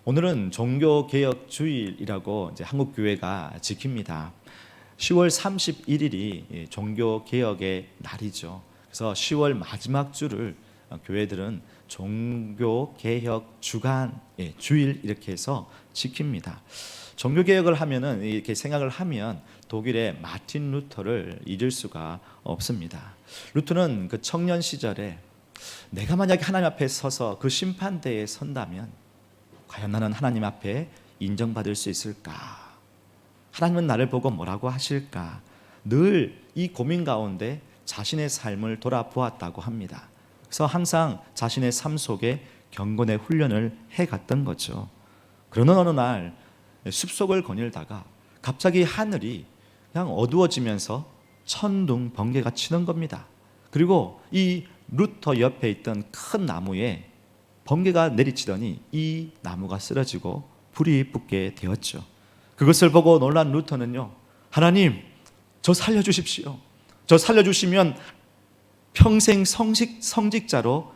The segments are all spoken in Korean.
오늘은 종교개혁 주일이라고 이제 한국 교회가 지킵니다. 10월 31일이 종교개혁의 날이죠. 그래서 10월 마지막 주를 교회들은 종교개혁 주간, 주일 이렇게 해서 지킵니다. 종교개혁을 하면은 이렇게 생각을 하면 독일의 마틴 루터를 잊을 수가 없습니다. 루터는 그 청년 시절에 내가 만약에 하나님 앞에 서서 그 심판대에 선다면 과연 나는 하나님 앞에 인정받을 수 있을까? 하나님은 나를 보고 뭐라고 하실까? 늘 이 고민 가운데 자신의 삶을 돌아보았다고 합니다. 그래서 항상 자신의 삶 속에 경건의 훈련을 해갔던 거죠. 그러는 어느 날 숲속을 거닐다가 갑자기 하늘이 그냥 어두워지면서 천둥 번개가 치는 겁니다. 그리고 이 루터 옆에 있던 큰 나무에 번개가 내리치더니 이 나무가 쓰러지고 불이 붙게 되었죠. 그것을 보고 놀란 루터는요, 하나님, 저 살려주십시오. 저 살려주시면 평생 성직자로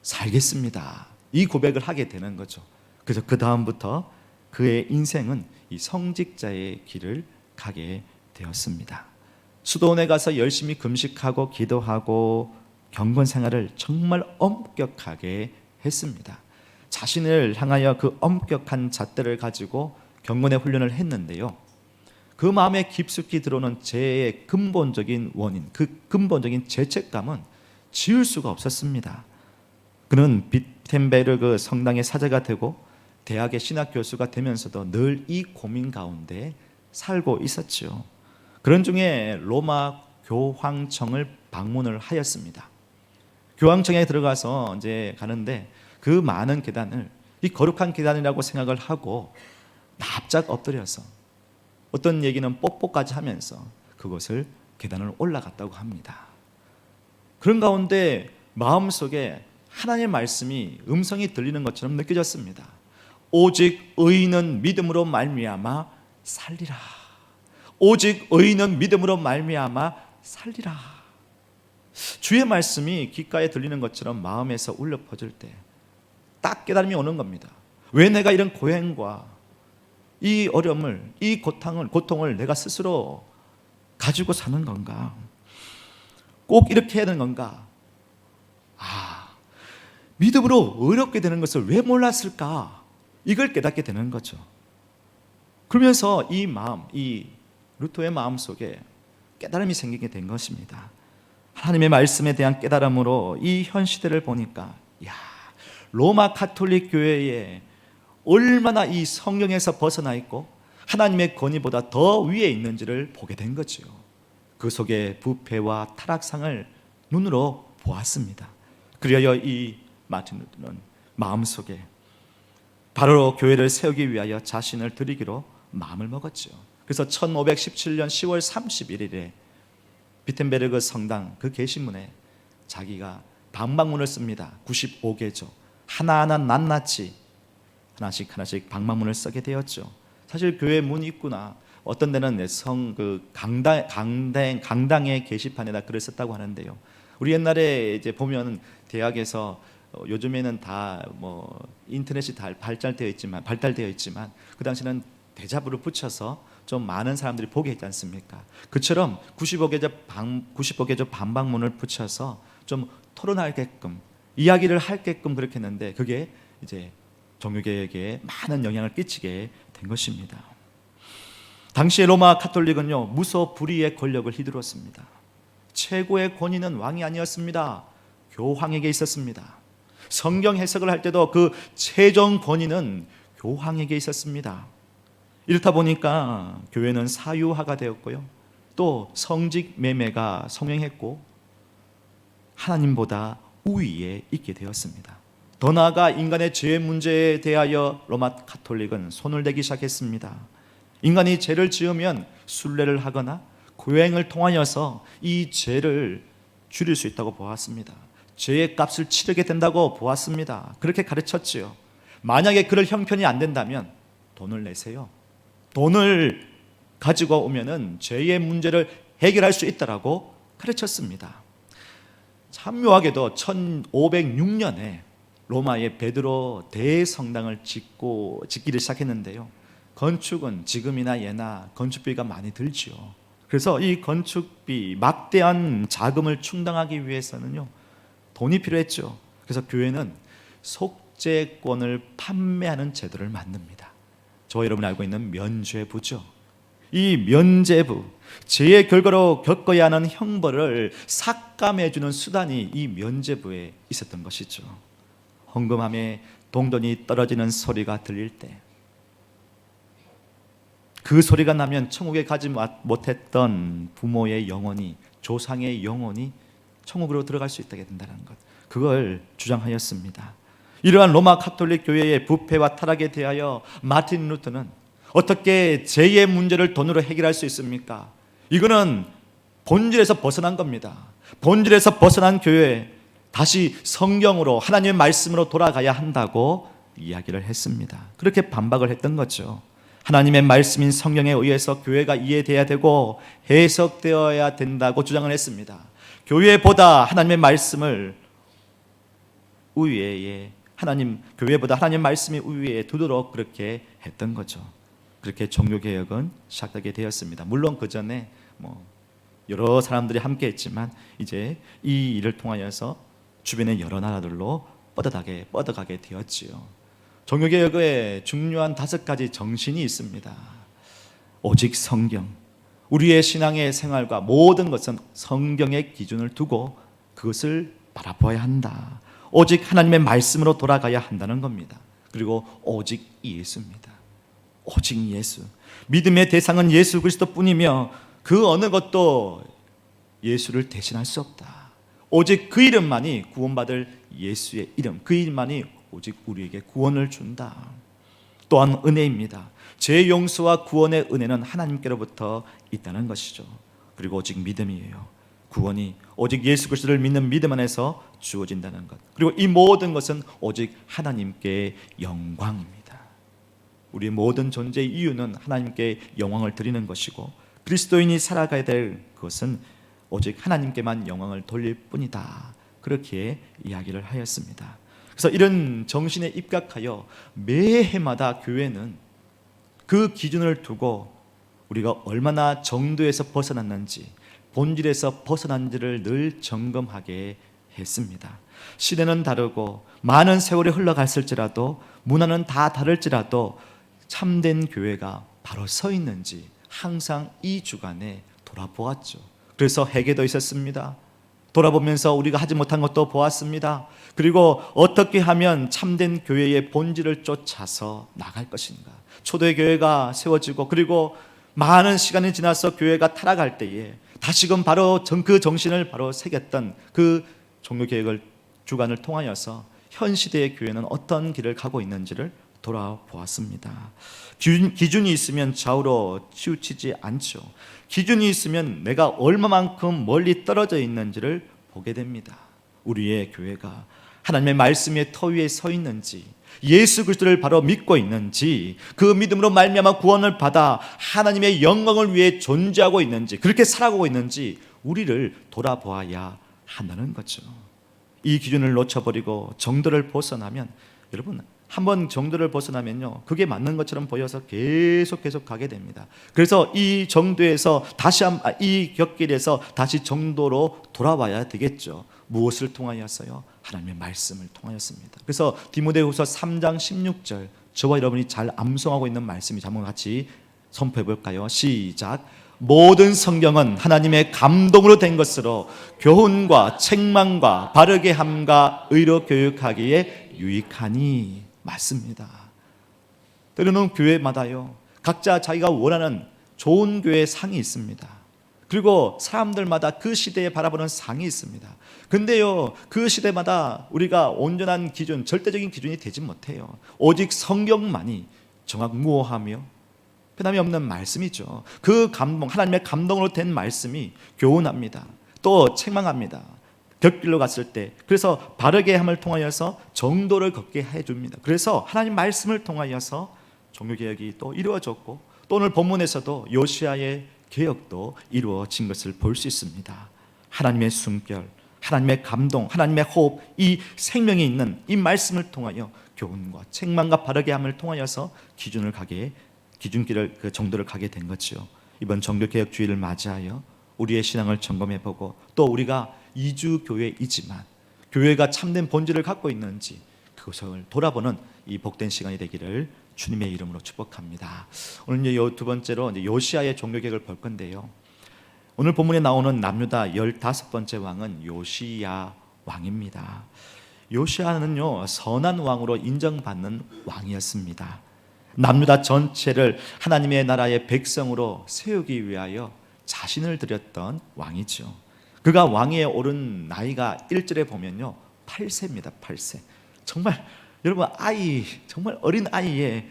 살겠습니다. 이 고백을 하게 되는 거죠. 그래서 그 다음부터 그의 인생은 이 성직자의 길을 가게 되었습니다. 수도원에 가서 열심히 금식하고 기도하고 경건 생활을 정말 엄격하게 했습니다. 자신을 향하여 그 엄격한 잣대를 가지고 경건의 훈련을 했는데요, 그 마음에 깊숙이 들어오는 죄의 근본적인 원인, 그 근본적인 죄책감은 지울 수가 없었습니다. 그는 비텐베르그 성당의 사제가 되고 대학의 신학 교수가 되면서도 늘 이 고민 가운데 살고 있었죠. 그런 중에 로마 교황청을 방문을 하였습니다. 교황청에 들어가서 이제 가는데 그 많은 계단을 이 거룩한 계단이라고 생각을 하고 납작 엎드려서 어떤 얘기는 뽀뽀까지 하면서 그것을 계단을 올라갔다고 합니다. 그런 가운데 마음속에 하나님의 말씀이 음성이 들리는 것처럼 느껴졌습니다. 오직 의인은 믿음으로 말미암아 살리라. 오직 의인은 믿음으로 말미암아 살리라. 주의 말씀이 귓가에 들리는 것처럼 마음에서 울려 퍼질 때 딱 깨달음이 오는 겁니다. 왜 내가 이런 고행과 이 어려움을, 이 고통을 내가 스스로 가지고 사는 건가? 꼭 이렇게 해야 되는 건가? 믿음으로 어렵게 되는 것을 왜 몰랐을까? 이걸 깨닫게 되는 거죠. 그러면서 이 마음, 이 루터의 마음 속에 깨달음이 생기게 된 것입니다. 하나님의 말씀에 대한 깨달음으로 이 현 시대를 보니까, 로마 가톨릭 교회에 얼마나 이 성경에서 벗어나 있고 하나님의 권위보다 더 위에 있는지를 보게 된 거죠. 그 속에 부패와 타락상을 눈으로 보았습니다. 그리하여 이 마틴 루터는 마음속에 바로 교회를 세우기 위하여 자신을 드리기로 마음을 먹었죠. 그래서 1517년 10월 31일에 비텐베르그 성당 그 게시문에 자기가 방방문을 씁니다. 95개죠. 하나하나 낱낱이 하나씩 방방문을 쓰게 되었죠. 사실 교회 문 입구나 어떤 데는 강당의 게시판에다 글을 썼다고 하는데요. 우리 옛날에 이제 보면 대학에서 요즘에는 다 인터넷이 다 발달되어 있지만 그 당시는 대자보를 붙여서 좀 많은 사람들이 보게 했지 않습니까? 그처럼 95개조 방방문을 붙여서 좀 토론하게끔 이야기를 하게끔 그렇게 했는데 그게 이제 종교개혁에 많은 영향을 끼치게 된 것입니다. 당시의 로마 가톨릭은요, 무소불위의 권력을 휘두르었습니다. 최고의 권위는 왕이 아니었습니다. 교황에게 있었습니다. 성경 해석을 할 때도 그 최종 권위는 교황에게 있었습니다. 이렇다 보니까 교회는 사유화가 되었고요, 또 성직 매매가 성행했고 하나님보다 우위에 있게 되었습니다. 더 나아가 인간의 죄 문제에 대하여 로마 가톨릭은 손을 대기 시작했습니다. 인간이 죄를 지으면 순례를 하거나 고행을 통하여서 이 죄를 줄일 수 있다고 보았습니다. 죄의 값을 치르게 된다고 보았습니다. 그렇게 가르쳤지요. 만약에 그럴 형편이 안 된다면 돈을 내세요. 돈을 가지고 오면은 죄의 문제를 해결할 수 있다라고 가르쳤습니다. 참 묘하게도 1506년에 로마의 베드로 대성당을 짓기를 시작했는데요. 건축은 지금이나 예나 건축비가 많이 들지요. 그래서 이 건축비 막대한 자금을 충당하기 위해서는요, 돈이 필요했죠. 그래서 교회는 속죄권을 판매하는 제도를 만듭니다. 저와 여러분이 알고 있는 면죄부죠. 이 면죄부, 죄의 결과로 겪어야 하는 형벌을 삭감해주는 수단이 이 면죄부에 있었던 것이죠. 헌금함에 동전이 떨어지는 소리가 들릴 때, 그 소리가 나면 천국에 가지 못했던 부모의 영혼이, 조상의 영혼이 천국으로 들어갈 수 있게 된다는 것, 그걸 주장하였습니다. 이러한 로마 가톨릭 교회의 부패와 타락에 대하여 마틴 루터는 어떻게 죄의 문제를 돈으로 해결할 수 있습니까? 이거는 본질에서 벗어난 겁니다. 본질에서 벗어난 교회, 다시 성경으로, 하나님의 말씀으로 돌아가야 한다고 이야기를 했습니다. 그렇게 반박을 했던 거죠. 하나님의 말씀인 성경에 의해서 교회가 이해돼야 되고 해석되어야 된다고 주장을 했습니다. 교회보다 하나님의 말씀을 우위에, 교회보다 하나님의 말씀이 우위에 두도록 그렇게 했던 거죠. 그렇게 종교개혁은 시작되게 되었습니다. 물론 그 전에 여러 사람들이 함께 했지만 이제 이 일을 통하여서 주변의 여러 나라들로 뻗어가게 되었지요. 종교개혁의 중요한 5가지 정신이 있습니다. 오직 성경, 우리의 신앙의 생활과 모든 것은 성경의 기준을 두고 그것을 바라보아야 한다. 오직 하나님의 말씀으로 돌아가야 한다는 겁니다. 그리고 오직 예수입니다. 오직 예수. 믿음의 대상은 예수 그리스도뿐이며 그 어느 것도 예수를 대신할 수 없다. 오직 그 이름만이 구원받을 예수의 이름, 그 이름만이 오직 우리에게 구원을 준다. 또한 은혜입니다. 죄 용서와 구원의 은혜는 하나님께로부터 있다는 것이죠. 그리고 오직 믿음이에요. 구원이 오직 예수 그리스도를 믿는 믿음 안에서 주어진다는 것. 그리고 이 모든 것은 오직 하나님께 영광입니다. 우리의 모든 존재의 이유는 하나님께 영광을 드리는 것이고, 그리스도인이 살아가야 될 것은 오직 하나님께만 영광을 돌릴 뿐이다. 그렇게 이야기를 하였습니다. 그래서 이런 정신에 입각하여 매해마다 교회는 그 기준을 두고 우리가 얼마나 정도에서 벗어났는지, 본질에서 벗어난지를 늘 점검하게 했습니다. 시대는 다르고 많은 세월이 흘러갔을지라도, 문화는 다 다를지라도 참된 교회가 바로 서 있는지 항상 이 주간에 돌아보았죠. 그래서 회개도 있었습니다. 돌아보면서 우리가 하지 못한 것도 보았습니다. 그리고 어떻게 하면 참된 교회의 본질을 쫓아서 나갈 것인가. 초대교회가 세워지고 그리고 많은 시간이 지나서 교회가 타락할 때에 다시금 바로 그 정신을 바로 새겼던 그 종교개혁을 주간을 통하여서 현 시대의 교회는 어떤 길을 가고 있는지를 돌아보았습니다. 기준이 있으면 좌우로 치우치지 않죠. 기준이 있으면 내가 얼마만큼 멀리 떨어져 있는지를 보게 됩니다. 우리의 교회가 하나님의 말씀의 터 위에 서 있는지, 예수 그리스도를 바로 믿고 있는지, 그 믿음으로 말미암아 구원을 받아 하나님의 영광을 위해 존재하고 있는지, 그렇게 살아가고 있는지 우리를 돌아보아야 한다는 거죠. 이 기준을 놓쳐버리고 정도를 벗어나면, 여러분 한번 정도를 벗어나면요, 그게 맞는 것처럼 보여서 계속 가게 됩니다. 그래서 이 정도에서 이 곁길에서 다시 정도로 돌아와야 되겠죠. 무엇을 통하여서요? 하나님의 말씀을 통하였습니다. 그래서 디모데후서 3장 16절, 저와 여러분이 잘 암송하고 있는 말씀이 한번 같이 선포해 볼까요? 시작. 모든 성경은 하나님의 감동으로 된 것으로 교훈과 책망과 바르게 함과 의로 교육하기에 유익하니. 맞습니다. 때로는 교회마다요, 각자 자기가 원하는 좋은 교회의 상이 있습니다. 그리고 사람들마다 그 시대에 바라보는 상이 있습니다. 근데요, 그 시대마다 우리가 온전한 기준, 절대적인 기준이 되지 못해요. 오직 성경만이 정확무오하며 변함이 없는 말씀이죠. 그 감동, 하나님의 감동으로 된 말씀이 교훈합니다. 또 책망합니다. 곁길로 갔을 때, 그래서 바르게 함을 통하여서 정도를 걷게 해줍니다. 그래서 하나님 말씀을 통하여서 종교개혁이 또 이루어졌고, 또 오늘 본문에서도 요시아의 개혁도 이루어진 것을 볼 수 있습니다. 하나님의 숨결, 하나님의 감동, 하나님의 호흡, 이 생명이 있는 이 말씀을 통하여 교훈과 책망과 바르게 함을 통하여서 기준길을 그 정도를 가게 된 거죠. 이번 정교개혁 주일을 맞이하여 우리의 신앙을 점검해보고 또 우리가 이주 교회이지만 교회가 참된 본질을 갖고 있는지 그것을 돌아보는 이 복된 시간이 되기를 주님의 이름으로 축복합니다. 오늘 이제 두 번째로 이제 요시아의 종교개혁을 볼 건데요. 오늘 본문에 나오는 남유다 15번째 왕은 요시야 왕입니다. 요시아는요, 선한 왕으로 인정받는 왕이었습니다. 남유다 전체를 하나님의 나라의 백성으로 세우기 위하여 자신을 드렸던 왕이죠. 그가 왕위에 오른 나이가 1절에 보면요 8세입니다. 8세. 정말 여러분 정말 어린 아이의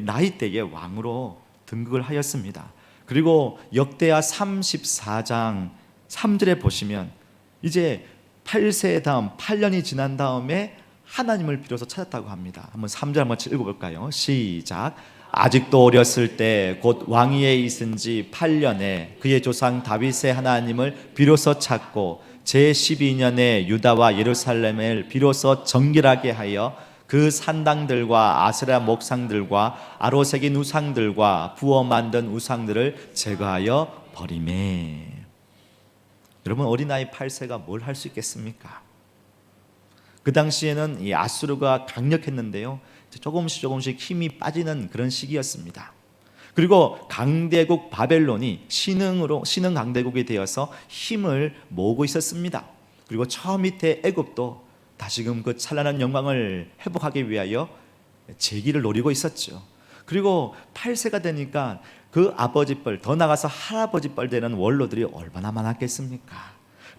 나이대의 왕으로 등극을 하였습니다. 그리고 역대하 34장 3절에 보시면 이제 8세 다음 8년이 지난 다음에 하나님을 비로소 찾았다고 합니다. 한번 3절 한번 읽어볼까요? 시작. 아직도 어렸을 때 곧 왕위에 있은 지 8년에 그의 조상 다윗의 하나님을 비로소 찾고 제12년에 유다와 예루살렘을 비로소 정결하게 하여 그 산당들과 아세라 목상들과 아로새긴 우상들과 부어 만든 우상들을 제거하여 버리매. 여러분, 어린아이 8세가 뭘 할 수 있겠습니까? 그 당시에는 이 아수르가 강력했는데요, 조금씩 힘이 빠지는 그런 시기였습니다. 그리고 강대국 바벨론이 신흥 강대국이 되어서 힘을 모으고 있었습니다. 그리고 저 밑에 애굽도 다시금 그 찬란한 영광을 회복하기 위하여 재기를 노리고 있었죠. 그리고 8세가 되니까 그 아버지뻘, 더 나가서 할아버지뻘 되는 원로들이 얼마나 많았겠습니까?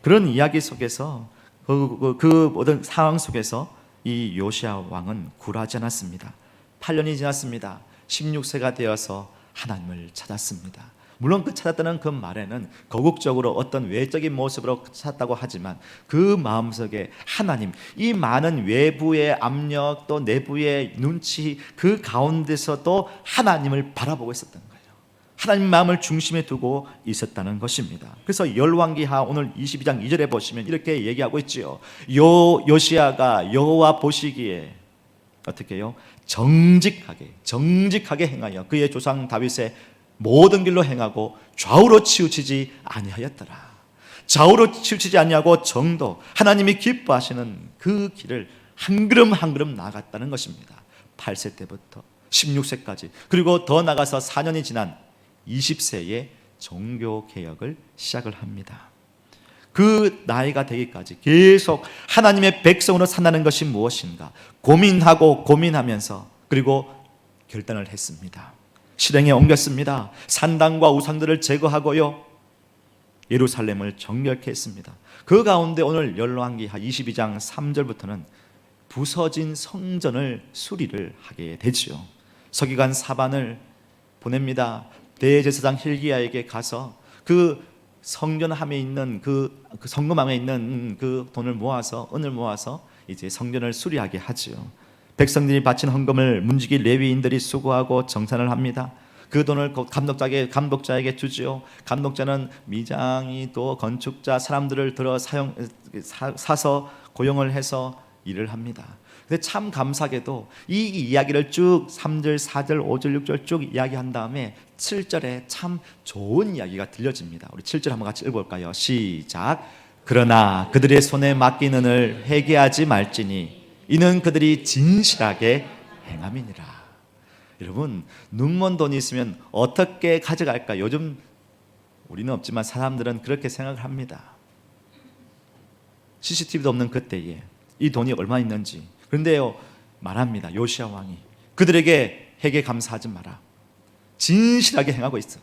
그런 이야기 속에서 그 모든 상황 속에서 이 요시야 왕은 굴하지 않았습니다. 8년이 지났습니다. 16세가 되어서 하나님을 찾았습니다. 물론 그 찾았다는 그 말에는 거국적으로 어떤 외적인 모습으로 찾았다고 하지만 그 마음속에 하나님, 이 많은 외부의 압력 또 내부의 눈치 그 가운데서도 하나님을 바라보고 있었던 거예요. 하나님 마음을 중심에 두고 있었다는 것입니다. 그래서 열왕기하 오늘 22장 2절에 보시면 이렇게 얘기하고 있지요. 요시야가 여호와 보시기에 어떻게 해요? 정직하게 행하여 그의 조상 다윗의 모든 길로 행하고 좌우로 치우치지 아니하였더라. 좌우로 치우치지 아니하고 정도, 하나님이 기뻐하시는 그 길을 한 걸음 한 걸음 나아갔다는 것입니다. 8세 때부터 16세까지, 그리고 더 나가서 4년이 지난 20세에 종교개혁을 시작을 합니다. 그 나이가 되기까지 계속 하나님의 백성으로 산다는 것이 무엇인가 고민하면서 그리고 결단을 했습니다. 실행에 옮겼습니다. 산당과 우상들을 제거하고요, 예루살렘을 정결케 했습니다. 그 가운데 오늘 열왕기하 22장 3절부터는 부서진 성전을 수리를 하게 되죠. 서기관 사반을 보냅니다. 대제사장 hil기야에게 가서 그 성전함에 있는 그 성금함에 있는 그 돈을 모아서, 은을 모아서 이제 성전을 수리하게 하죠. 백성들이 바친 헌금을 문지기 레위인들이 수고하고 정산을 합니다. 그 돈을 감독자에게 주지요. 감독자는 미장이 또 건축자 사람들을 사서 고용을 해서 일을 합니다. 근데 참 감사하게도 이 이야기를 쭉 3절, 4절, 5절, 6절 쭉 이야기한 다음에 7절에 참 좋은 이야기가 들려집니다. 우리 7절 한번 같이 읽어볼까요? 시작. 그러나 그들의 손에 맡기는 을 회개하지 말지니 이는 그들이 진실하게 행함이니라. 여러분, 눈먼 돈이 있으면 어떻게 가져갈까? 요즘 우리는 없지만 사람들은 그렇게 생각을 합니다. CCTV도 없는 그때에 이 돈이 얼마 있는지. 그런데요, 말합니다. 요시야 왕이 그들에게 회개 감사하지 마라. 진실하게 행하고 있어.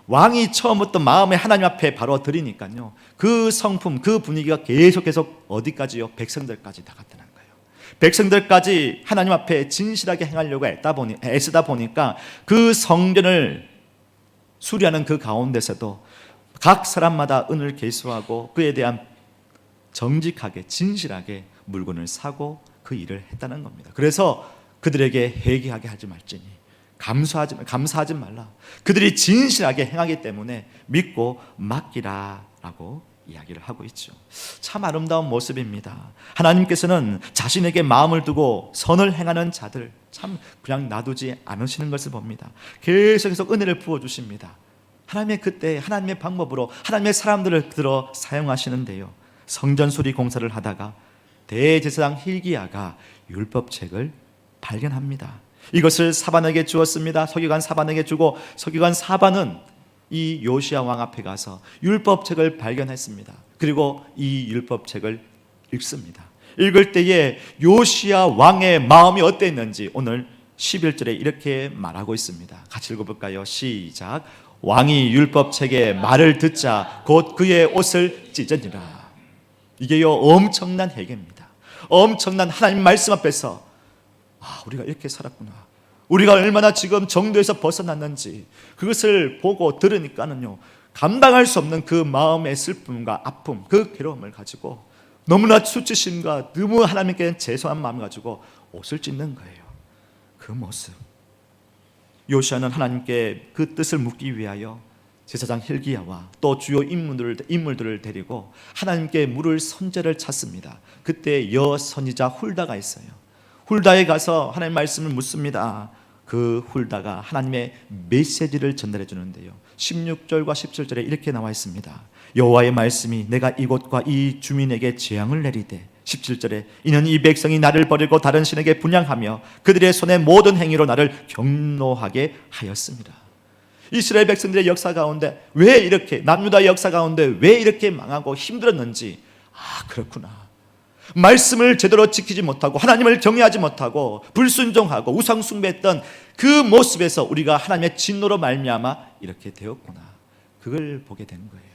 왕이 처음부터 마음에 하나님 앞에 바로 드리니까요, 그 성품, 그 분위기가 계속 어디까지요? 백성들까지 나갔다는 거예요. 백성들까지 하나님 앞에 진실하게 행하려고 애쓰다 보니까 그 성전을 수리하는 그 가운데서도 각 사람마다 은을 계수하고 그에 대한 정직하게 진실하게 물건을 사고 그 일을 했다는 겁니다. 그래서 그들에게 회개하게 하지 말지니 감사하지 말라. 그들이 진실하게 행하기 때문에 믿고 맡기라라고 이야기를 하고 있죠. 참 아름다운 모습입니다. 하나님께서는 자신에게 마음을 두고 선을 행하는 자들 참 그냥 놔두지 않으시는 것을 봅니다. 계속해서 은혜를 부어주십니다. 하나님의 그때 하나님의 방법으로 하나님의 사람들을 들어 사용하시는데요, 성전수리 공사를 하다가 대제사장 hil기야가 율법책을 발견합니다. 이것을 사반에게 주었습니다. 서기관 사반에게 주고, 서기관 사반은 이 요시야 왕 앞에 가서 율법책을 발견했습니다. 그리고 이 율법책을 읽습니다. 읽을 때에 요시야 왕의 마음이 어땠는지 오늘 11절에 이렇게 말하고 있습니다. 같이 읽어볼까요? 시작. 왕이 율법책의 말을 듣자 곧 그의 옷을 찢으니라. 이게요 엄청난 회개입니다. 엄청난 하나님 말씀 앞에서 우리가 이렇게 살았구나, 우리가 얼마나 지금 정도에서 벗어났는지 그것을 보고 들으니까는요 감당할 수 없는 그 마음의 슬픔과 아픔, 그 괴로움을 가지고 너무나 수치심과 너무 하나님께 죄송한 마음을 가지고 옷을 찢는 거예요. 그 모습, 요시야는 하나님께 그 뜻을 묻기 위하여 제사장 hil기야와 또 주요 인물들을 데리고 하나님께 물을 선제를 찾습니다. 그때 여선지자 훌다가 있어요. 훌다에 가서 하나님 말씀을 묻습니다. 그 훌다가 하나님의 메시지를 전달해 주는데요, 16절과 17절에 이렇게 나와 있습니다. 여호와의 말씀이 내가 이곳과 이 주민에게 재앙을 내리되, 17절에 이는 이 백성이 나를 버리고 다른 신에게 분향하며 그들의 손의 모든 행위로 나를 경노하게 하였습니다. 이스라엘 백성들의 역사 가운데 왜 이렇게, 남유다의 역사 가운데 왜 이렇게 망하고 힘들었는지, 그렇구나, 말씀을 제대로 지키지 못하고 하나님을 경외하지 못하고 불순종하고 우상 숭배했던 그 모습에서 우리가 하나님의 진노로 말미암아 이렇게 되었구나, 그걸 보게 된 거예요.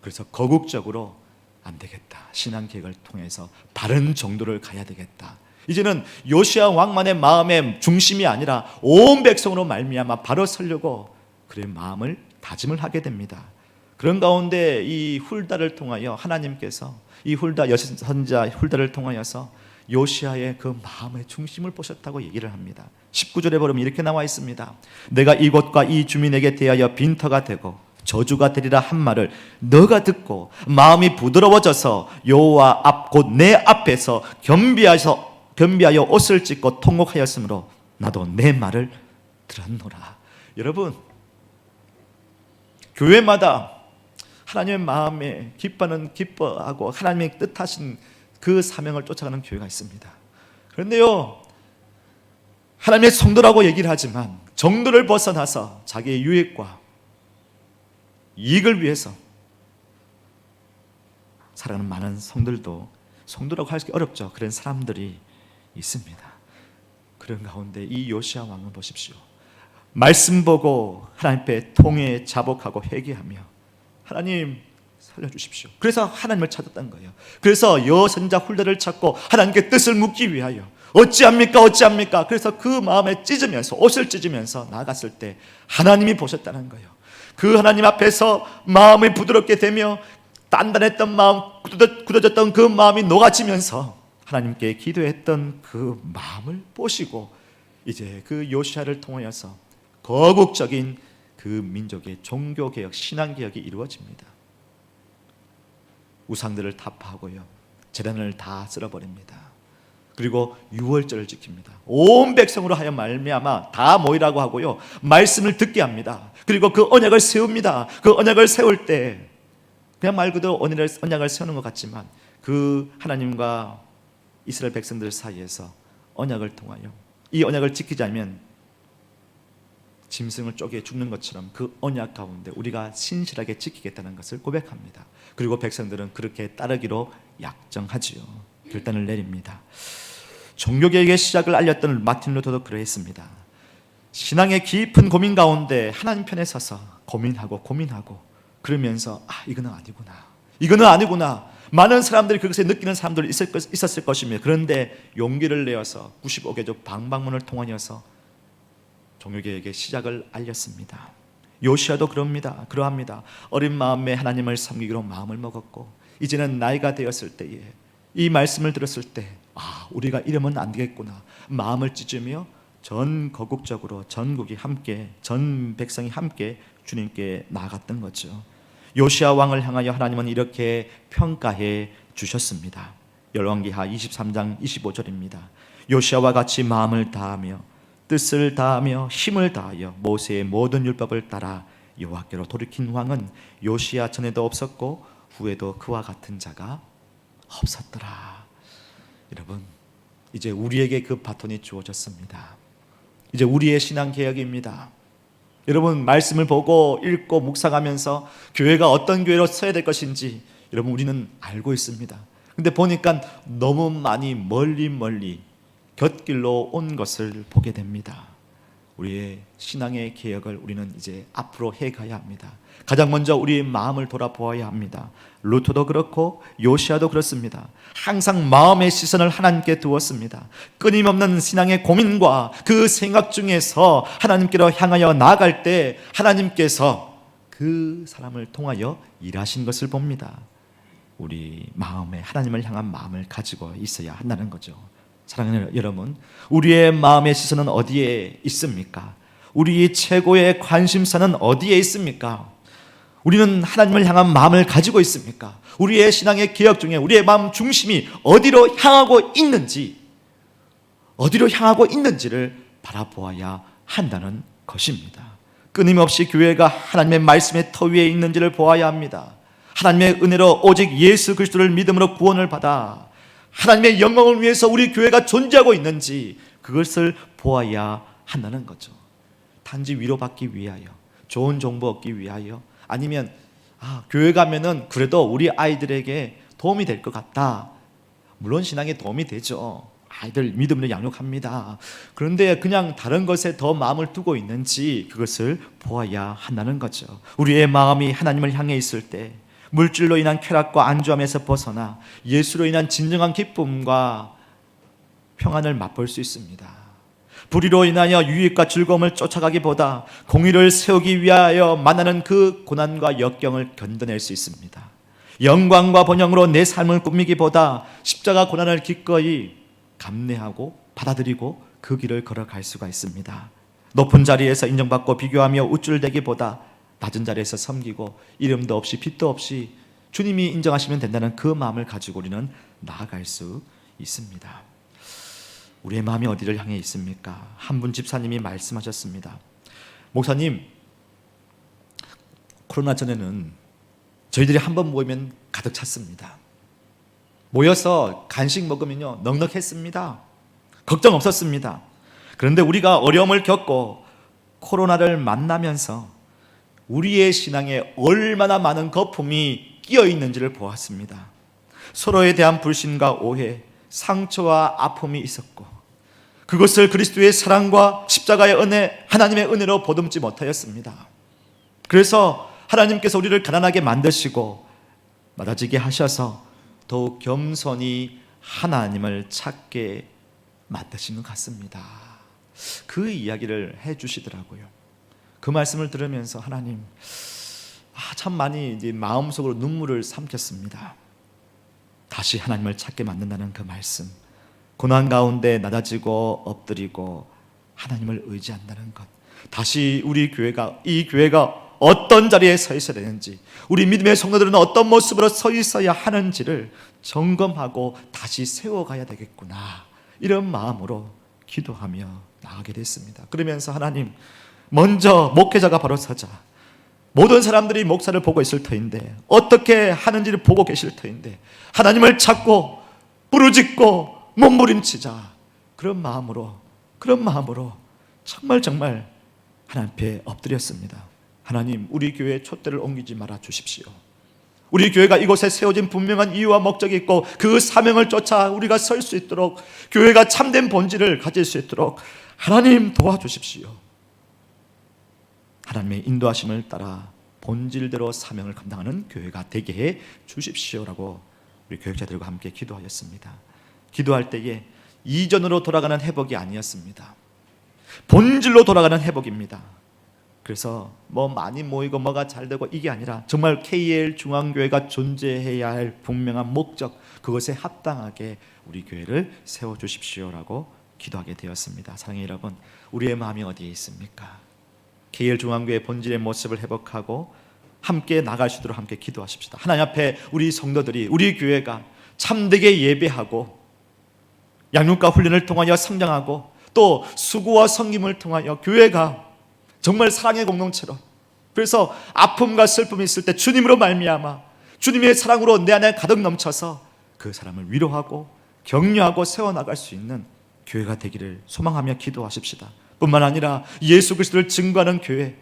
그래서 거국적으로 안 되겠다, 신앙계획을 통해서 바른 정도를 가야 되겠다. 이제는 요시야 왕만의 마음의 중심이 아니라 온 백성으로 말미암아 바로 서려고 그의 마음을 다짐을 하게 됩니다. 그런 가운데 이 훌다를 통하여 하나님께서 이 훌다 여선자 훌다를 통하여서 요시야의 그 마음의 중심을 보셨다고 얘기를 합니다. 19절에 보면 이렇게 나와 있습니다. 내가 이곳과 이 주민에게 대하여 빈터가 되고 저주가 되리라 한 말을 너가 듣고 마음이 부드러워져서 여호와 앞 곧 내 앞에서 겸비하여 옷을 찢고 통곡하였으므로 나도 내 말을 들었노라. 여러분, 교회마다 하나님의 마음에 기뻐하고 하나님의 뜻하신 그 사명을 쫓아가는 교회가 있습니다. 그런데요, 하나님의 성도라고 얘기를 하지만 정도를 벗어나서 자기의 유익과 이익을 위해서 살아가는 많은 성도라고 하기 어렵죠. 그런 사람들이 있습니다. 그런 가운데 이 요시야 왕을 보십시오. 말씀 보고 하나님 앞에 통회 자복하고 회개하며 하나님 살려주십시오. 그래서 하나님을 찾았던 거예요. 그래서 여선자 훌다를 찾고 하나님께 뜻을 묻기 위하여 어찌합니까? 그래서 그 마음에 찢으면서, 옷을 찢으면서 나아갔을 때 하나님이 보셨다는 거예요. 그 하나님 앞에서 마음이 부드럽게 되며 단단했던 마음, 굳어졌던 그 마음이 녹아지면서 하나님께 기도했던 그 마음을 보시고 이제 그 요시야를 통하여서 거국적인 그 민족의 종교개혁, 신앙개혁이 이루어집니다. 우상들을 타파하고요, 제단을 다 쓸어버립니다. 그리고 유월절을 지킵니다. 온 백성으로 하여 말미암아 다 모이라고 하고요, 말씀을 듣게 합니다. 그리고 그 언약을 세웁니다. 그 언약을 세울 때 그냥 말 그대로 언약을 세우는 것 같지만 그 하나님과 이스라엘 백성들 사이에서 언약을 통하여 이 언약을 지키지 않으면 짐승을 쪼개 죽는 것처럼 그 언약 가운데 우리가 신실하게 지키겠다는 것을 고백합니다. 그리고 백성들은 그렇게 따르기로 약정하지요. 결단을 내립니다. 종교개혁의 시작을 알렸던 마틴 루터도 그러했습니다. 신앙의 깊은 고민 가운데 하나님 편에 서서 고민하고 그러면서 이거는 아니구나. 많은 사람들이 그것을 느끼는 사람들이 있었을 것입니다. 그런데 용기를 내어서 95개조 방방문을 통하여서 종교개혁의 시작을 알렸습니다. 요시야도 그러합니다. 어린 마음에 하나님을 섬기기로 마음을 먹었고 이제는 나이가 되었을 때에 이 말씀을 들었을 때 우리가 이러면 안 되겠구나 마음을 찢으며 전 거국적으로 전국이 함께, 전 백성이 함께 주님께 나아갔던 거죠. 요시야 왕을 향하여 하나님은 이렇게 평가해 주셨습니다. 열왕기하 23장 25절입니다. 요시야와 같이 마음을 다하며 뜻을 다하며 힘을 다하여 모세의 모든 율법을 따라 여호와께로 돌이킨 왕은 요시야 전에도 없었고 후에도 그와 같은 자가 없었더라. 여러분, 이제 우리에게 그 바톤이 주어졌습니다. 이제 우리의 신앙 개혁입니다. 여러분, 말씀을 보고 읽고 묵상하면서 교회가 어떤 교회로 서야 될 것인지 여러분 우리는 알고 있습니다. 근데 보니까 너무 많이 멀리 곁길로 온 것을 보게 됩니다. 우리의 신앙의 개혁을 우리는 이제 앞으로 해가야 합니다. 가장 먼저 우리의 마음을 돌아보아야 합니다. 루트도 그렇고 요시야도 그렇습니다. 항상 마음의 시선을 하나님께 두었습니다. 끊임없는 신앙의 고민과 그 생각 중에서 하나님께로 향하여 나아갈 때 하나님께서 그 사람을 통하여 일하신 것을 봅니다. 우리 마음에 하나님을 향한 마음을 가지고 있어야 한다는 거죠. 사랑하는 여러분, 우리의 마음의 시선은 어디에 있습니까? 우리의 최고의 관심사는 어디에 있습니까? 우리는 하나님을 향한 마음을 가지고 있습니까? 우리의 신앙의 개혁 중에 우리의 마음 중심이 어디로 향하고 있는지를 바라보아야 한다는 것입니다. 끊임없이 교회가 하나님의 말씀의 터 위에 있는지를 보아야 합니다. 하나님의 은혜로 오직 예수 그리스도를 믿음으로 구원을 받아 하나님의 영광을 위해서 우리 교회가 존재하고 있는지 그것을 보아야 한다는 거죠. 단지 위로받기 위하여, 좋은 정보 얻기 위하여, 아니면 교회 가면은 그래도 우리 아이들에게 도움이 될 것 같다. 물론 신앙에 도움이 되죠. 아이들 믿음으로 양육합니다. 그런데 그냥 다른 것에 더 마음을 두고 있는지 그것을 보아야 한다는 거죠. 우리의 마음이 하나님을 향해 있을 때 물질로 인한 쾌락과 안주함에서 벗어나 예수로 인한 진정한 기쁨과 평안을 맛볼 수 있습니다. 불의로 인하여 유익과 즐거움을 쫓아가기보다 공의를 세우기 위하여 만나는 그 고난과 역경을 견뎌낼 수 있습니다. 영광과 번영으로 내 삶을 꾸미기보다 십자가 고난을 기꺼이 감내하고 받아들이고 그 길을 걸어갈 수가 있습니다. 높은 자리에서 인정받고 비교하며 우쭐대기보다 낮은 자리에서 섬기고 이름도 없이 빛도 없이 주님이 인정하시면 된다는 그 마음을 가지고 우리는 나아갈 수 있습니다. 우리의 마음이 어디를 향해 있습니까? 한 분 집사님이 말씀하셨습니다. 목사님, 코로나 전에는 저희들이 한 번 모이면 가득 찼습니다. 모여서 간식 먹으면요 넉넉했습니다. 걱정 없었습니다. 그런데 우리가 어려움을 겪고 코로나를 만나면서 우리의 신앙에 얼마나 많은 거품이 끼어 있는지를 보았습니다. 서로에 대한 불신과 오해, 상처와 아픔이 있었고 그것을 그리스도의 사랑과 십자가의 은혜, 하나님의 은혜로 보듬지 못하였습니다. 그래서 하나님께서 우리를 가난하게 만드시고 낮아지게 하셔서 더욱 겸손히 하나님을 찾게 만드신 것 같습니다. 그 이야기를 해주시더라고요. 그 말씀을 들으면서 하나님, 참 많이 이제 마음속으로 눈물을 삼켰습니다. 다시 하나님을 찾게 만든다는 그 말씀, 고난 가운데 낮아지고 엎드리고 하나님을 의지한다는 것, 다시 우리 교회가, 이 교회가 어떤 자리에 서 있어야 되는지, 우리 믿음의 성도들은 어떤 모습으로 서 있어야 하는지를 점검하고 다시 세워가야 되겠구나, 이런 마음으로 기도하며 나가게 됐습니다. 그러면서 하나님, 먼저 목회자가 바로 서자. 모든 사람들이 목사를 보고 있을 터인데, 어떻게 하는지를 보고 계실 터인데, 하나님을 찾고 부르짖고 몸부림치자. 그런 마음으로 정말 하나님 앞에 엎드렸습니다. 하나님, 우리 교회에 촛대를 옮기지 말아 주십시오. 우리 교회가 이곳에 세워진 분명한 이유와 목적이 있고 그 사명을 쫓아 우리가 설 수 있도록, 교회가 참된 본질을 가질 수 있도록 하나님 도와주십시오. 하나님의 인도하심을 따라 본질대로 사명을 감당하는 교회가 되게 해 주십시오라고 우리 교역자들과 함께 기도하였습니다. 기도할 때에 이전으로 돌아가는 회복이 아니었습니다. 본질로 돌아가는 회복입니다. 그래서 많이 모이고 뭐가 잘 되고 이게 아니라 정말 KL 중앙교회가 존재해야 할 분명한 목적, 그것에 합당하게 우리 교회를 세워주십시오라고 기도하게 되었습니다. 사랑하는 여러분, 우리의 마음이 어디에 있습니까? KL 중앙교회 본질의 모습을 회복하고 함께 나갈 수 있도록 함께 기도하십시다. 하나님 앞에 우리 성도들이, 우리 교회가 참되게 예배하고 양육과 훈련을 통하여 성장하고 또 수고와 섬김을 통하여 교회가 정말 사랑의 공동체로, 그래서 아픔과 슬픔이 있을 때 주님으로 말미암아 주님의 사랑으로 내 안에 가득 넘쳐서 그 사람을 위로하고 격려하고 세워나갈 수 있는 교회가 되기를 소망하며 기도하십시다. 뿐만 아니라 예수 그리스도를 증거하는 교회,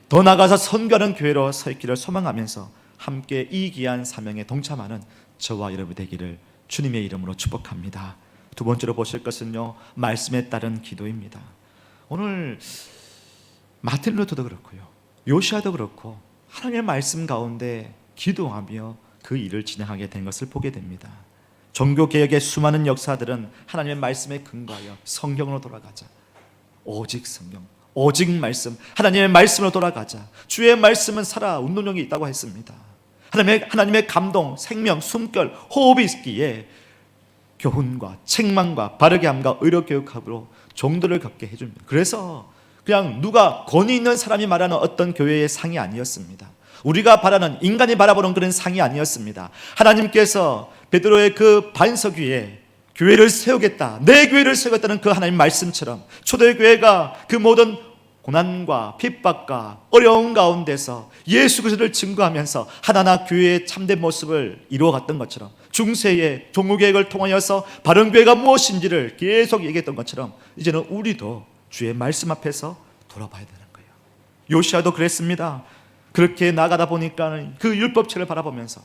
더 나아가서 선교하는 교회로 서 있기를 소망하면서 함께 이 귀한 사명에 동참하는 저와 여러분 되기를 주님의 이름으로 축복합니다. 두 번째로 보실 것은요, 말씀에 따른 기도입니다. 오늘 마틴 루터도 그렇고요, 요시아도 그렇고 하나님의 말씀 가운데 기도하며 그 일을 진행하게 된 것을 보게 됩니다. 종교개혁의 수많은 역사들은 하나님의 말씀에 근거하여 성경으로 돌아가자, 오직 성경, 오직 말씀, 하나님의 말씀으로 돌아가자, 주의 말씀은 살아 운동력이 있다고 했습니다. 하나님의 감동, 생명, 숨결, 호흡이 있기에 교훈과 책망과 바르게 함과 의로 교육함으로 종들을 걷게 해줍니다. 그래서 그냥 누가 권위 있는 사람이 말하는 어떤 교회의 상이 아니었습니다. 우리가 바라는, 인간이 바라보는 그런 상이 아니었습니다. 하나님께서 베드로의 그 반석 위에 교회를 세우겠다, 내 교회를 세우겠다는 그 하나님 말씀처럼 초대교회가 그 모든 고난과 핍박과 어려운 가운데서 예수 그리스도를 증거하면서 하나나 교회의 참된 모습을 이루어갔던 것처럼, 중세의 종교개혁을 통하여서 바른 교회가 무엇인지를 계속 얘기했던 것처럼 이제는 우리도 주의 말씀 앞에서 돌아봐야 되는 거예요. 요시아도 그랬습니다. 그렇게 나가다 보니까 그 율법책을 바라보면서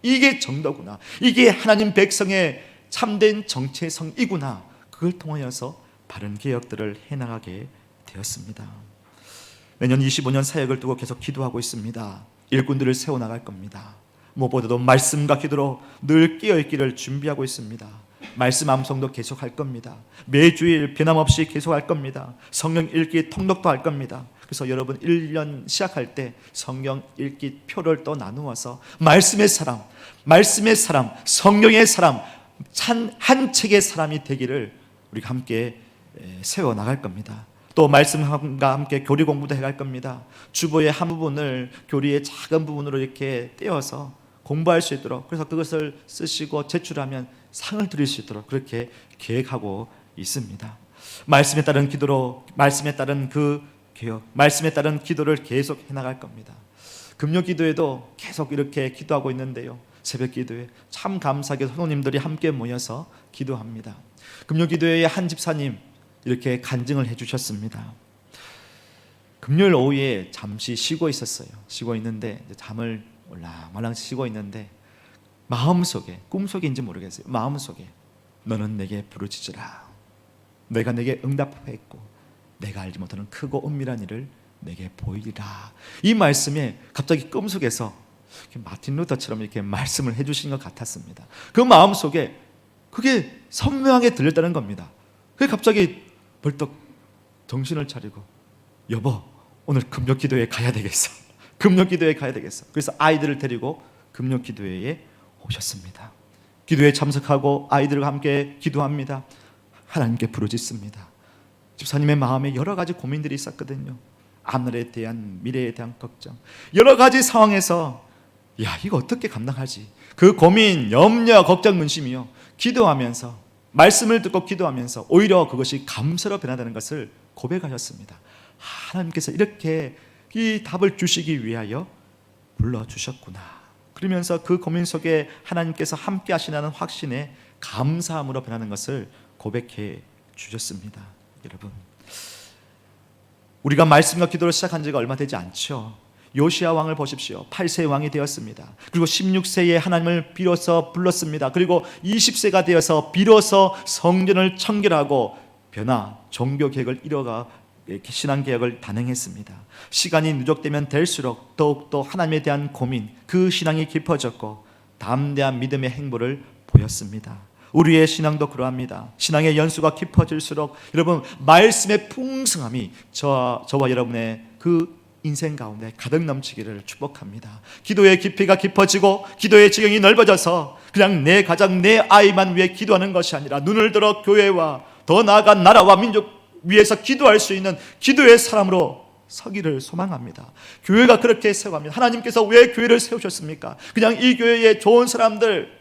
이게 정도구나, 이게 하나님 백성의 참된 정체성이구나, 그걸 통하여서 바른 개혁들을 해나가게 되었습니다. 매년 25년 사역을 두고 계속 기도하고 있습니다. 일꾼들을 세워나갈 겁니다. 무엇보다도 말씀과 기도로 늘 깨어있기를 준비하고 있습니다. 말씀 암송도 계속할 겁니다. 매주일 변함없이 계속할 겁니다. 성경 읽기 통독도 할 겁니다. 그래서 여러분 1년 시작할 때 성경 읽기 표를 또 나누어서 말씀의 사람, 성령의 사람, 한 책의 사람이 되기를 우리가 함께 세워나갈 겁니다. 또 말씀과 함께 교리 공부도 해갈 겁니다. 주보의 한 부분을 교리의 작은 부분으로 이렇게 떼어서 공부할 수 있도록, 그래서 그것을 쓰시고 제출하면 상을 드릴 수 있도록 그렇게 계획하고 있습니다. 말씀에 따른 기도로, 말씀에 따른 그 개혁, 말씀에 따른 기도를 계속 해나갈 겁니다. 금요 기도에도 계속 이렇게 기도하고 있는데요, 새벽 기도에 참 감사하게 성도님들이 함께 모여서 기도합니다. 금요 기도회의 한 집사님 이렇게 간증을 해주셨습니다. 금요일 오후에 잠시 쉬고 있었어요. 쉬고 있는데 잠을 올랑말랑 쉬고 있는데 마음속에, 꿈속인지 모르겠어요, 마음속에 너는 내게 부르짖으라, 내가 내게 응답하였고 내가 알지 못하는 크고 은밀한 일을 내게 보이리라. 이 말씀에 갑자기 꿈속에서 마틴 루터처럼 이렇게 말씀을 해주신 것 같았습니다. 그 마음속에 그게 선명하게 들렸다는 겁니다. 그게 갑자기 벌떡 정신을 차리고, 여보 오늘 금요 기도회에 가야 되겠어, 금요 기도회에 가야 되겠어. 그래서 아이들을 데리고 금요 기도회에 오셨습니다. 기도에 참석하고 아이들과 함께 기도합니다. 하나님께 부르짖습니다. 집사님의 마음에 여러 가지 고민들이 있었거든요. 하늘에 대한, 미래에 대한 걱정, 여러 가지 상황에서 야 이거 어떻게 감당하지, 그 고민, 염려, 걱정, 근심이요, 기도하면서, 말씀을 듣고 기도하면서 오히려 그것이 감사로 변화되는 것을 고백하셨습니다. 하나님께서 이렇게 이 답을 주시기 위하여 불러주셨구나. 그러면서 그 고민 속에 하나님께서 함께 하시는 확신에 감사함으로 변하는 것을 고백해 주셨습니다. 여러분, 우리가 말씀과 기도를 시작한 지가 얼마 되지 않죠. 요시아 왕을 보십시오. 8세의 왕이 되었습니다. 그리고 16세에 하나님을 비로소 불렀습니다. 그리고 20세가 되어서 비로소 성전을 청결하고 변화, 종교개혁을 이뤄가 신앙개혁을 단행했습니다. 시간이 누적되면 될수록 더욱더 하나님에 대한 고민, 그 신앙이 깊어졌고 담대한 믿음의 행보를 보였습니다. 우리의 신앙도 그러합니다. 신앙의 연수가 깊어질수록 여러분 말씀의 풍성함이 저와 여러분의 그 인생 가운데 가득 넘치기를 축복합니다. 기도의 깊이가 깊어지고 기도의 지경이 넓어져서 그냥 내 가정, 내 아이만 위해 기도하는 것이 아니라 눈을 들어 교회와 더 나아가 나라와 민족 위해서 기도할 수 있는 기도의 사람으로 서기를 소망합니다. 교회가 그렇게 세워갑니다. 하나님께서 왜 교회를 세우셨습니까? 그냥 이 교회에 좋은 사람들,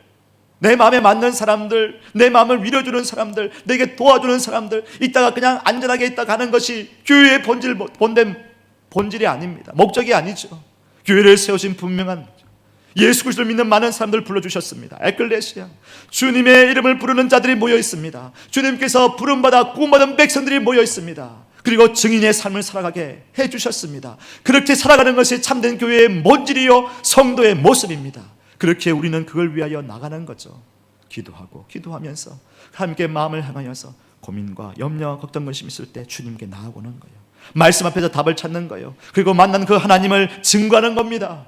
내 마음에 맞는 사람들, 내 마음을 위로주는 사람들, 내게 도와주는 사람들, 있다가 그냥 안전하게 있다 가는 것이 교회의 본질이 아닙니다. 목적이 아니죠. 교회를 세우신 분명한 예수 그리스도를 믿는 많은 사람들 불러주셨습니다. 에클레시아, 주님의 이름을 부르는 자들이 모여 있습니다. 주님께서 부름받아 구원받은 백성들이 모여 있습니다. 그리고 증인의 삶을 살아가게 해주셨습니다. 그렇게 살아가는 것이 참된 교회의 본질이요 성도의 모습입니다. 그렇게 우리는 그걸 위하여 나가는 거죠. 기도하면서 함께 마음을 향하여서 고민과 염려, 걱정, 근심 있을 때 주님께 나아오는 거예요. 말씀 앞에서 답을 찾는 거예요. 그리고 만난 그 하나님을 증거하는 겁니다.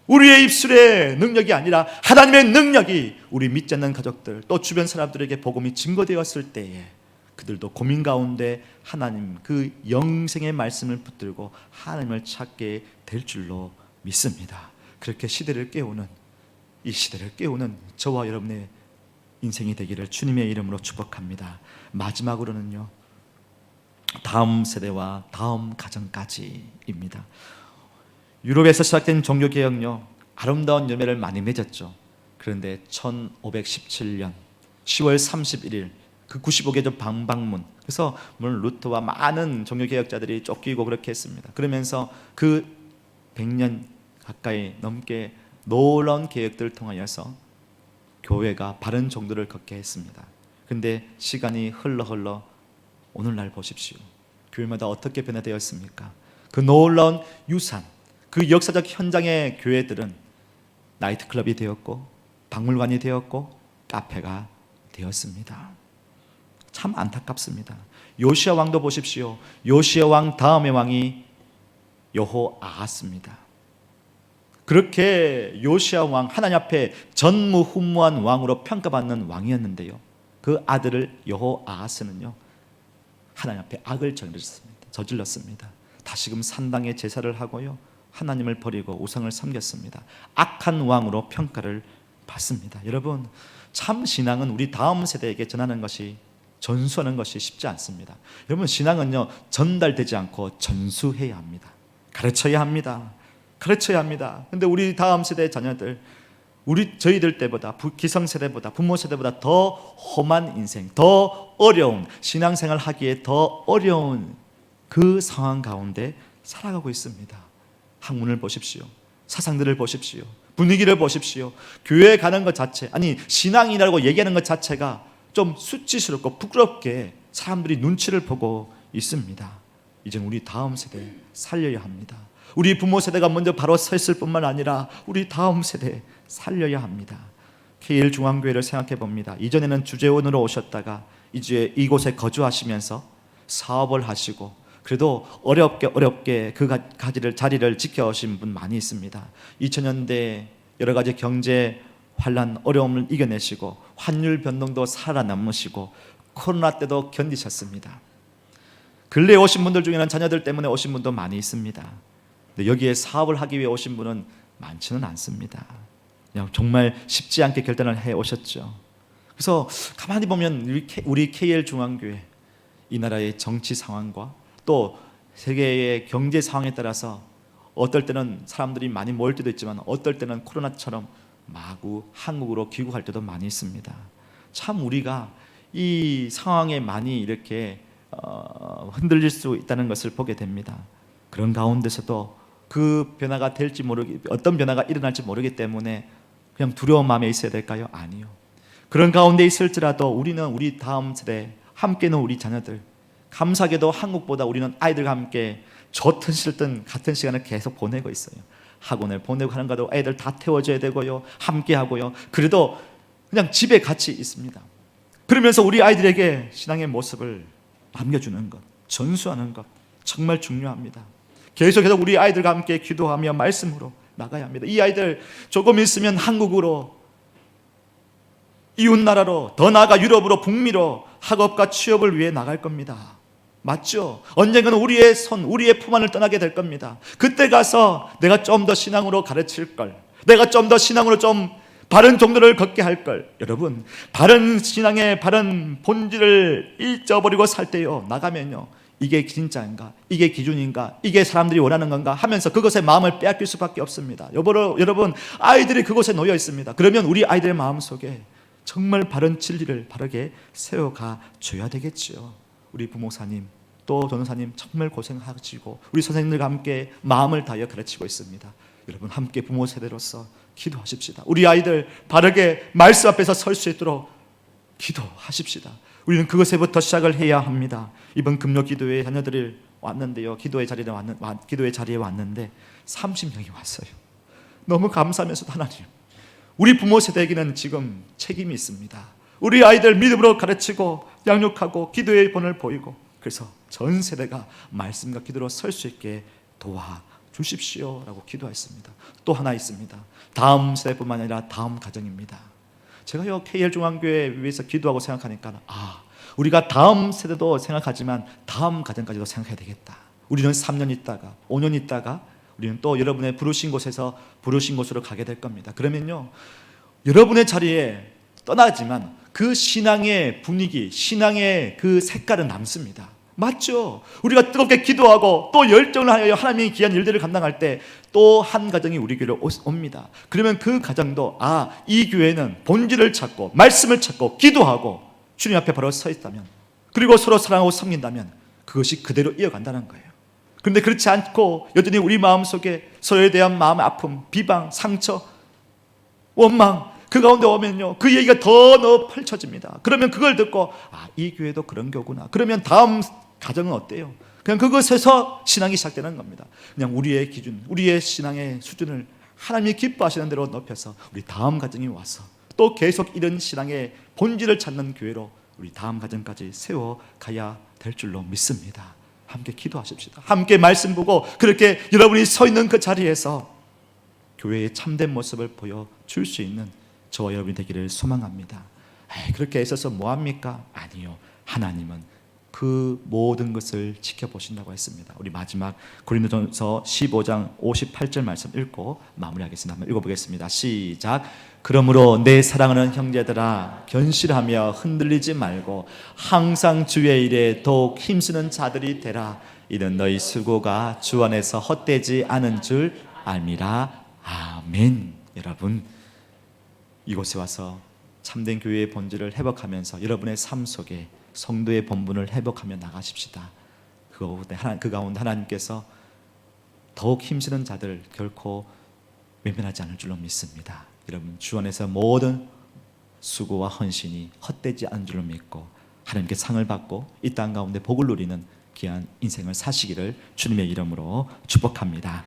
우리의 입술의 능력이 아니라 하나님의 능력이 우리 믿지 않는 가족들 또 주변 사람들에게 복음이 증거되었을 때에 그들도 고민 가운데 하나님 그 영생의 말씀을 붙들고 하나님을 찾게 될 줄로 믿습니다. 그렇게 이 시대를 깨우는 저와 여러분의 인생이 되기를 주님의 이름으로 축복합니다. 마지막으로는요, 다음 세대와 다음 가정까지입니다. 유럽에서 시작된 종교개혁요, 아름다운 열매를 많이 맺었죠. 그런데 1517년 10월 31일 그 95개조 방방문, 그래서 물론 루터와 많은 종교개혁자들이 쫓기고 그렇게 했습니다. 그러면서 그 100년 가까이 넘게 놀라운 개혁들을 통하여서 교회가 바른 종교를 걷게 했습니다. 그런데 시간이 흘러 오늘날 보십시오. 교회마다 어떻게 변화되었습니까? 그 놀라운 유산, 그 역사적 현장의 교회들은 나이트클럽이 되었고 박물관이 되었고 카페가 되었습니다. 참 안타깝습니다. 요시야 왕도 보십시오. 요시야 왕 다음의 왕이 여호아하스입니다. 그렇게 요시야 왕, 하나님 앞에 전무후무한 왕으로 평가받는 왕이었는데요, 그 아들을 여호아하스는요 하나님 앞에 악을 저질렀습니다. 다시금 산당에 제사를 하고요, 하나님을 버리고 우상을 섬겼습니다. 악한 왕으로 평가를 받습니다. 여러분, 참 신앙은 우리 다음 세대에게 전하는 것이, 전수하는 것이 쉽지 않습니다. 여러분, 신앙은요 전달되지 않고 전수해야 합니다. 가르쳐야 합니다. 근데 우리 다음 세대의 자녀들, 저희들 때보다, 기성세대보다, 부모세대보다 더 험한 인생, 더 어려운 신앙생활 하기에 더 어려운 그 상황 가운데 살아가고 있습니다. 학문을 보십시오. 사상들을 보십시오. 분위기를 보십시오. 교회에 가는 것 자체, 아니 신앙이라고 얘기하는 것 자체가 좀 수치스럽고 부끄럽게 사람들이 눈치를 보고 있습니다. 이제 우리 다음 세대 살려야 합니다. 우리 부모 세대가 먼저 바로 서 있을 뿐만 아니라 우리 다음 세대 살려야 합니다. KL 중앙교회를 생각해 봅니다. 이전에는 주재원으로 오셨다가 이제 이곳에 거주하시면서 사업을 하시고 그래도 어렵게 그 자리를 지켜오신 분 많이 있습니다. 2000년대 여러 가지 경제 환란, 어려움을 이겨내시고 환율 변동도 살아남으시고 코로나 때도 견디셨습니다. 근래에 오신 분들 중에는 자녀들 때문에 오신 분도 많이 있습니다. 근데 여기에 사업을 하기 위해 오신 분은 많지는 않습니다. 그냥 정말 쉽지 않게 결단을 해 오셨죠. 그래서 가만히 보면 우리 KL 중앙교회, 이 나라의 정치 상황과 또 세계의 경제 상황에 따라서 어떨 때는 사람들이 많이 모일 때도 있지만 어떨 때는 코로나처럼 마구 한국으로 귀국할 때도 많이 있습니다. 참 우리가 이 상황에 많이 이렇게 흔들릴 수 있다는 것을 보게 됩니다. 그런 가운데서도 그 변화가 어떤 변화가 일어날지 모르기 때문에 그냥 두려운 마음에 있어야 될까요? 아니요. 그런 가운데 있을지라도 우리는 우리 다음 세대, 함께는 우리 자녀들, 감사하게도 한국보다 우리는 아이들과 함께 좋든 싫든 같은 시간을 계속 보내고 있어요. 학원을 보내고 하는 것도 애들 다 태워줘야 되고요, 함께 하고요. 그래도 그냥 집에 같이 있습니다. 그러면서 우리 아이들에게 신앙의 모습을 남겨주는 것, 전수하는 것 정말 중요합니다. 계속해서 우리 아이들과 함께 기도하며 말씀으로 나가야 합니다. 이 아이들 조금 있으면 한국으로, 이웃나라로, 더 나아가 유럽으로, 북미로 학업과 취업을 위해 나갈 겁니다. 맞죠? 언젠가는 우리의 우리의 품 안을 떠나게 될 겁니다. 그때 가서 내가 좀 더 신앙으로 가르칠 걸, 내가 좀 더 신앙으로 좀 바른 종교를 걷게 할 걸. 여러분, 바른 신앙의 바른 본질을 잊어버리고 살 때요, 나가면요 이게 진짜인가? 이게 기준인가? 이게 사람들이 원하는 건가? 하면서 그것에 마음을 빼앗길 수밖에 없습니다. 여러분, 아이들이 그곳에 놓여 있습니다. 그러면 우리 아이들의 마음속에 정말 바른 진리를 바르게 세워가 줘야 되겠지요. 우리 부모사님 또 전도사님 정말 고생하시고 우리 선생님들과 함께 마음을 다하여 가르치고 있습니다. 여러분 함께 부모 세대로서 기도하십시다. 우리 아이들 바르게 말씀 앞에서 설 수 있도록 기도하십시다. 우리는 그것에부터 시작을 해야 합니다. 이번 금요 기도회 자녀들이 왔는데요. 기도의 자리에 왔는데 30명이 왔어요. 너무 감사하면서도 하나님, 우리 부모 세대에게는 지금 책임이 있습니다. 우리 아이들 믿음으로 가르치고 양육하고 기도의 본을 보이고, 그래서 전 세대가 말씀과 기도로 설 수 있게 도와주십시오 라고 기도했습니다. 또 하나 있습니다. 다음 세대뿐만 아니라 다음 가정입니다. 제가요 KL중앙교회 위해서 기도하고 생각하니까 우리가 다음 세대도 생각하지만 다음 가정까지도 생각해야 되겠다. 우리는 3년 있다가 5년 있다가 우리는 또 여러분의 부르신 곳에서 부르신 곳으로 가게 될 겁니다. 그러면요 여러분의 자리에 떠나지만 그 신앙의 분위기, 신앙의 그 색깔은 남습니다. 맞죠? 우리가 뜨겁게 기도하고 또 열정을 하여 하나님의 귀한 일들을 감당할 때 또 한 가정이 우리 교회로 옵니다. 그러면 그 가정도 이 교회는 본질을 찾고 말씀을 찾고 기도하고 주님 앞에 바로 서 있다면, 그리고 서로 사랑하고 섬긴다면 그것이 그대로 이어간다는 거예요. 그런데 그렇지 않고 여전히 우리 마음속에 서로에 대한 마음의 아픔, 비방, 상처, 원망 그 가운데 오면요 그 얘기가 더 펼쳐집니다. 그러면 그걸 듣고 이 교회도 그런 교구나. 그러면 다음 가정은 어때요? 그냥 그것에서 신앙이 시작되는 겁니다. 그냥 우리의 기준, 우리의 신앙의 수준을 하나님이 기뻐하시는 대로 높여서 우리 다음 가정이 와서 또 계속 이런 신앙의 본질을 찾는 교회로 우리 다음 가정까지 세워가야 될 줄로 믿습니다. 함께 기도하십시다. 함께 말씀 보고 그렇게 여러분이 서 있는 그 자리에서 교회의 참된 모습을 보여줄 수 있는 저와 여러분이 되기를 소망합니다. 그렇게 애써서 뭐합니까? 아니요, 하나님은 그 모든 것을 지켜보신다고 했습니다. 우리 마지막 고린도전서 15장 58절 말씀 읽고 마무리하겠습니다. 한번 읽어보겠습니다. 시작. 그러므로 내 사랑하는 형제들아, 견실하며 흔들리지 말고 항상 주의 일에 더욱 힘쓰는 자들이 되라. 이는 너희 수고가 주 안에서 헛되지 않은 줄 알미라. 아멘. 여러분, 이곳에 와서 참된 교회의 본질을 회복하면서 여러분의 삶 속에 성도의 본분을 회복하며 나가십시다. 그 가운데 하나님께서 더욱 힘쓰는 자들 결코 외면하지 않을 줄로 믿습니다. 여러분 주 안에서 모든 수고와 헌신이 헛되지 않은 줄로 믿고 하나님께 상을 받고 이 땅 가운데 복을 누리는 귀한 인생을 사시기를 주님의 이름으로 축복합니다.